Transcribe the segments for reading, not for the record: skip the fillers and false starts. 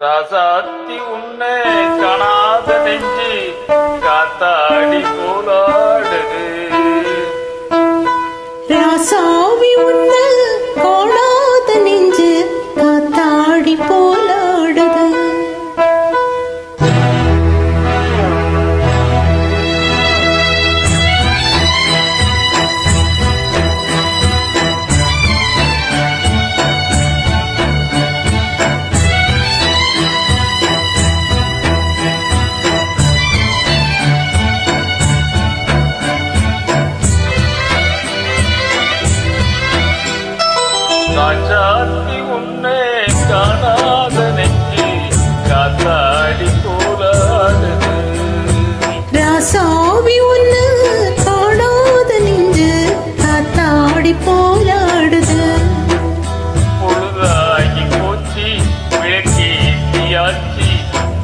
ராசாத்தி உன்னை காணாத நெஞ்சு காத்தாடி போலாடுது. ராசாவி உன்னை காணாத நெஞ்சு காத்தாடி போலாடுது. ராசாத்தி உன்னை காணாத நெஞ்சு காத்தாடி போலாடுது. ராசாவி உன்னை காணாத நெஞ்சு காத்தாடி போலாடுது. பொழுதாகி போச்சு விளக்கேற்றியாச்சு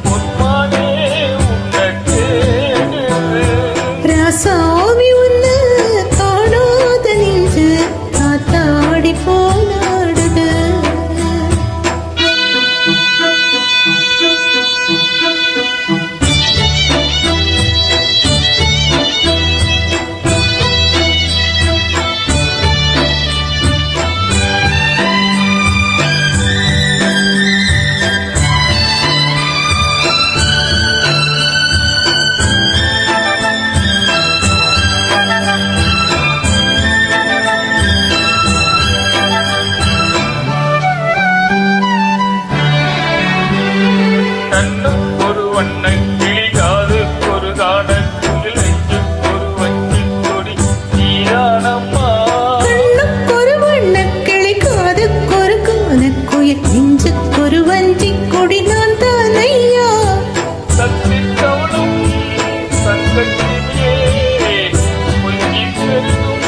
பொன்மானே உன்னை தேடுது. ராசாவி உன்னை காணாத நெஞ்சு காத்தாடி போலாடுது. ஒரு வண்ண கிளி காது ஒரு காண குயிலைக்கு ஒரு வஞ்சி கொடி நீரானம்மா. கண்ணுக்கொரு வண்ணக் கிளி, காதுக்கொரு கானக்குயில், நெஞ்சுக்கொரு வஞ்சிக் கொடி நான் தானையா. சத்தித்தவளும் சங்கத்திலே பொங்கி பெருகும்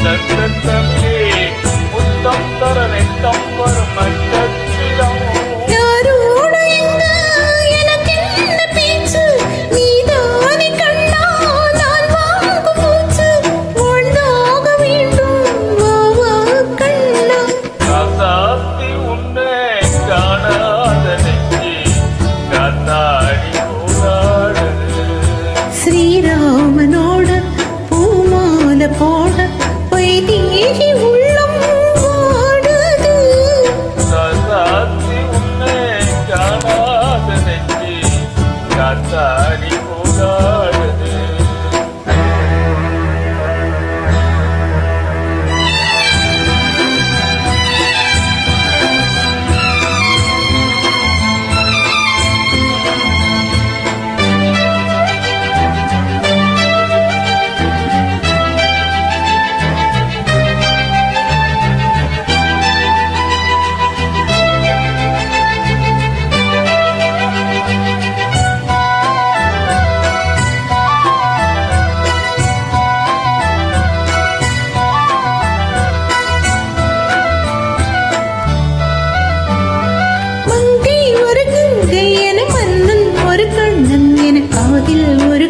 தங்கத்தமிழே முத்தம் தர நெத்தம் வரும் நட்சத்திரம். யாரோடு இங்கு எனக்கென்ன பேச்சு? நீதானே கண்ணா நான் வாங்கும் மூச்சு. வாழ்ந்தாக வேண்டும் வா வா கண்ணா. ராசாத்தி உன்னை காணாத நெஞ்சு காத்தாடி போராடுது. ஸ்ரீராமனோட பூமால போட வைதேகி உள்ளம் வாடுது. ராசாத்தி உன்னை காணாத நெஞ்சு காத்தாடி போராடுது. மங்கை ஒரு கங்கை என, மன்னன் ஒரு கண்ணன் என, காதில் ஒரு